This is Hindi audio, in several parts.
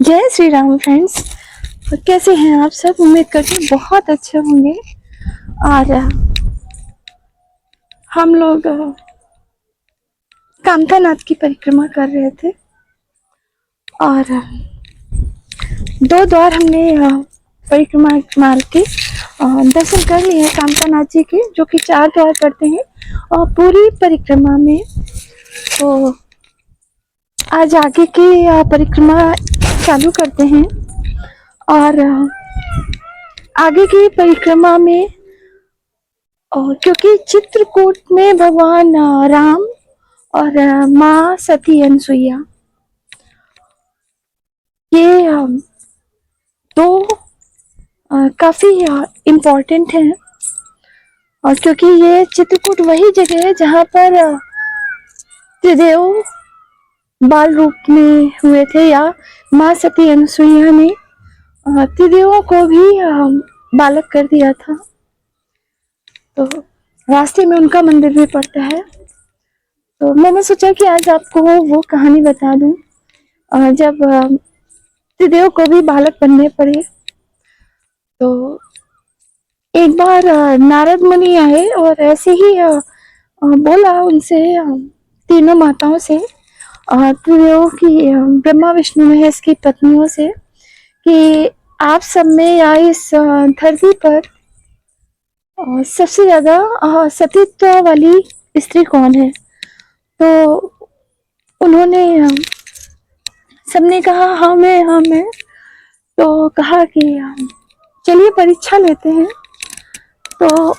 जय श्री राम फ्रेंड्स। कैसे हैं आप सब? उम्मीद करते हैं बहुत अच्छे होंगे। और हम लोग कामतानाथ की परिक्रमा कर रहे थे और दो द्वार हमने परिक्रमा मार के दर्शन कर लिए हैं कामतानाथ जी के, जो कि 4 द्वार पड़ते हैं और पूरी परिक्रमा में। तो आज आगे की परिक्रमा चालू करते हैं और आगे की परिक्रमा में क्योंकि चित्रकूट में भगवान राम और माँ सती अनसुईया, ये दो काफी इम्पोर्टेंट हैं। और क्योंकि ये चित्रकूट वही जगह है जहाँ पर त्रिदेव बाल रूप में हुए थे, या माँ सती अनसुईया ने त्रिदेवों को भी बालक कर दिया था। तो रास्ते में उनका मंदिर भी पड़ता है। तो मैंने सोचा कि आज आपको वो कहानी बता दूं, जब त्रिदेव को भी बालक बनने पड़े। तो एक बार नारद मुनि आए और ऐसे ही बोला उनसे, तीनों माताओं से, त्रिदेव की, ब्रह्मा विष्णु महेश की पत्नियों से, कि आप सब में या इस धरती पर सबसे ज्यादा सतीत्व वाली स्त्री कौन है? तो उन्होंने सबने कहा हाँ मैं। तो कहा कि चलिए परीक्षा लेते हैं। तो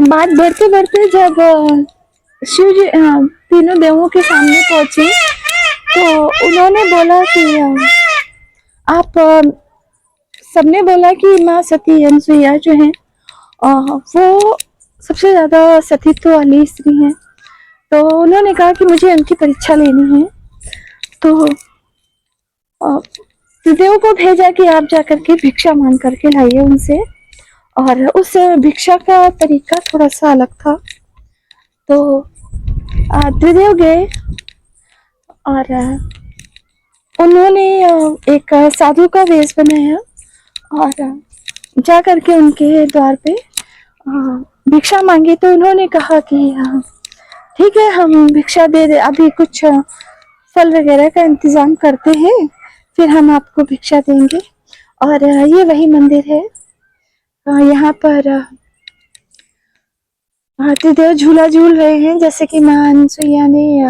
बात बढ़ते बढ़ते जब शिव जी तीनों देवों के सामने पहुंचे, तो उन्होंने बोला कि आप सबने बोला कि माँ सती अनसुईया जो है वो सबसे ज्यादा सतीत्व वाली स्त्री हैं। तो उन्होंने कहा कि मुझे उनकी परीक्षा लेनी है। तो त्रिदेव को भेजा कि आप जाकर के भिक्षा मांग करके लाइए उनसे। और उस भिक्षा का तरीका थोड़ा सा अलग था। तो त्रिदेव गए और उन्होंने एक साधु का वेश बनाया और जा करके उनके द्वार पे भिक्षा मांगी। तो उन्होंने कहा कि ठीक है, हम भिक्षा दे दे, अभी कुछ फल वगैरह का इंतजाम करते हैं, फिर हम आपको भिक्षा देंगे। और ये वही मंदिर है। यहाँ पर त्रिदेव झूला झूल रहे हैं, जैसे कि माँ अनसुईया ने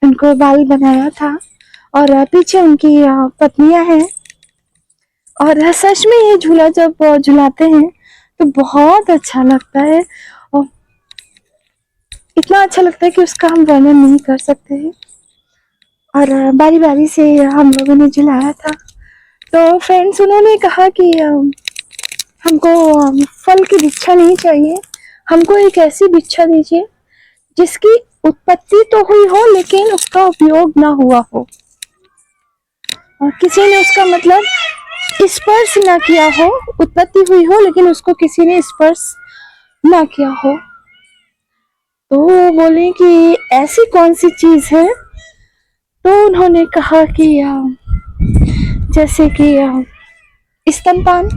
उनको बाल बनाया था। और पीछे उनकी पत्नियां हैं। और सच में ये झूला जब झुलाते हैं तो बहुत अच्छा लगता है, और इतना अच्छा लगता है कि उसका हम वर्णन नहीं कर सकते हैं। और बारी बारी से हम लोगों ने झुलाया था। तो फ्रेंड्स, उन्होंने कहा कि हमको फल की भिक्षा नहीं चाहिए, हमको एक ऐसी भिक्षा दीजिए जिसकी उत्पत्ति तो हुई हो लेकिन उसका उपयोग ना हुआ हो, और किसी ने उसका मतलब स्पर्श ना किया हो। उत्पत्ति हुई हो लेकिन उसको किसी ने स्पर्श ना किया हो। तो वो बोले कि ऐसी कौन सी चीज है? तो उन्होंने कहा कि जैसे कि स्तनपान।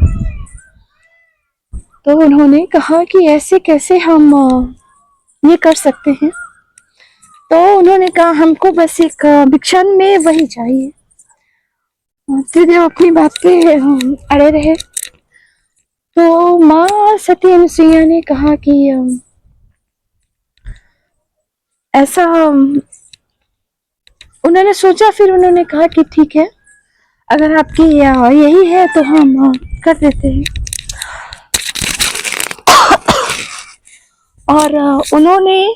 तो उन्होंने कहा कि ऐसे कैसे हम ये कर सकते हैं? तो उन्होंने कहा हमको बस एक भिक्षा में वही चाहिए। त्रिदेव अपनी बात पे अड़े रहे। तो माँ सती अनसुईया ने कहा कि ऐसा, उन्होंने सोचा, फिर उन्होंने कहा कि ठीक है, अगर आपकी यही है तो हम कर देते हैं। और उन्होंने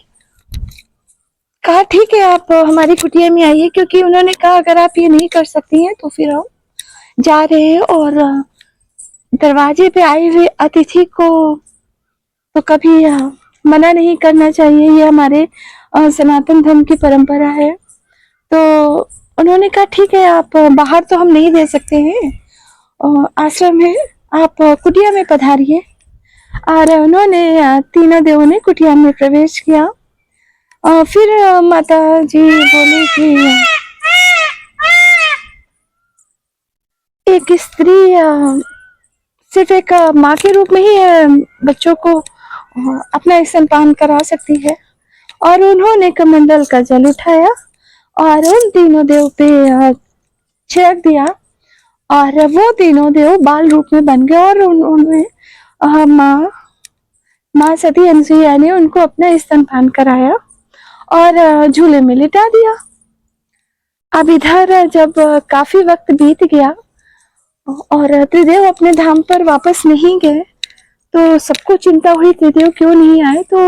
कहा ठीक है, आप हमारी कुटिया में आइए, क्योंकि उन्होंने कहा अगर आप ये नहीं कर सकती हैं तो फिर हम जा रहे हैं। और दरवाजे पे आए हुए अतिथि को तो कभी मना नहीं करना चाहिए, ये हमारे सनातन धर्म की परंपरा है। तो उन्होंने कहा ठीक है, आप बाहर तो हम नहीं दे सकते हैं, आश्रम है, आप कुटिया में पधारिए। और उन्होंने तीनों देवों ने कुटिया में प्रवेश किया। फिर माता जी बोली कि एक स्त्री सिर्फ एक माँ के रूप में ही बच्चों को अपना स्तनपान करा सकती है। और उन्होंने कमंडल का जल उठाया और उन तीनों देव पे छिड़क दिया और वो तीनों देव बाल रूप में बन गए और उन्होंने माँ सती अनसुईया ने उनको अपना स्तनपान कराया और झूले में लिटा दिया। अब इधर जब काफी वक्त बीत गया और त्रिदेव अपने धाम पर वापस नहीं गए तो सबको चिंता हुई त्रिदेव क्यों नहीं आए। तो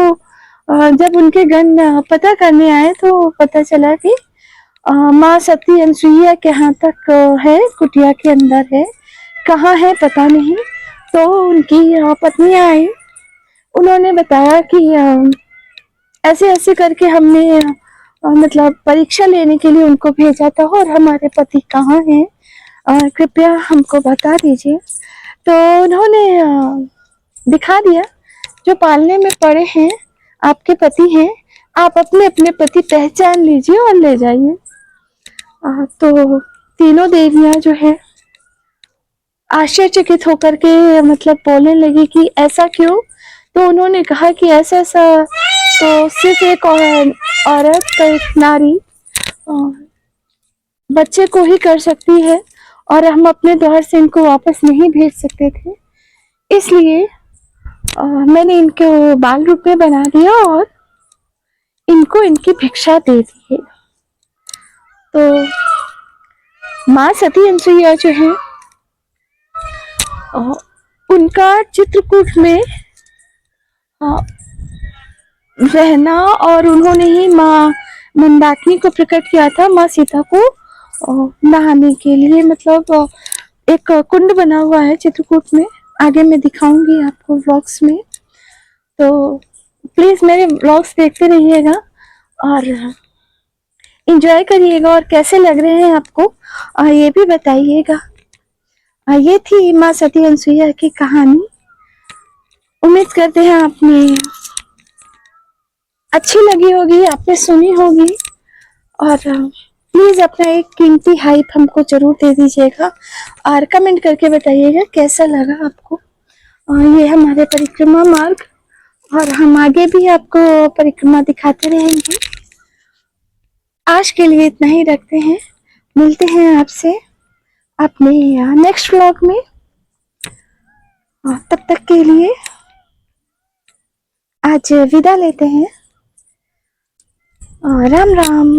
जब उनके गण पता करने आए तो पता चला कि माँ सती अनसुईया के यहाँ तक है, कुटिया के अंदर है, कहाँ है पता नहीं। तो उनकी पत्नियां आई, उन्होंने बताया कि ऐसे ऐसे करके हमने मतलब परीक्षा लेने के लिए उनको भेजा था और हमारे पति कहाँ हैं, कृपया हमको बता दीजिए। तो उन्होंने दिखा दिया, जो पालने में पड़े हैं आपके पति हैं, आप अपने अपने पति पहचान लीजिए और ले जाइए। तो तीनों देवियां जो है आश्चर्यचकित होकर के मतलब बोलने लगी कि ऐसा क्यों। तो उन्होंने कहा कि ऐसा ऐसा तो सिर्फ एक औरत, एक नारी बच्चे को ही कर सकती है और हम अपने द्वार से इनको वापस नहीं भेज सकते थे, इसलिए मैंने इनको बाल रूप में बना दिया और इनको इनकी भिक्षा दे दी है। तो माँ सती अनसुईया जो है उनका चित्रकूट में रहना और उन्होंने ही माँ मंदाकिनी को प्रकट किया था माँ सीता को नहाने के लिए। मतलब एक कुंड बना हुआ है चित्रकूट में, आगे मैं दिखाऊंगी आपको व्लॉग्स में। तो प्लीज मेरे व्लॉग्स देखते रहिएगा और एंजॉय करिएगा और कैसे लग रहे हैं आपको ये भी बताइएगा। ये थी माँ सती अनसुईया की कहानी। उम्मीद करते हैं आपने अच्छी लगी होगी, आपने सुनी होगी और प्लीज अपना एक कीमती हाइप हमको जरूर दे दीजिएगा और कमेंट करके बताइएगा कैसा लगा आपको। ये हमारे परिक्रमा मार्ग और हम आगे भी आपको परिक्रमा दिखाते रहेंगे। आज के लिए इतना ही रखते हैं, मिलते हैं आपसे अपने नेक्स्ट व्लॉग में। तब तक के लिए आज विदा लेते हैं। राम राम।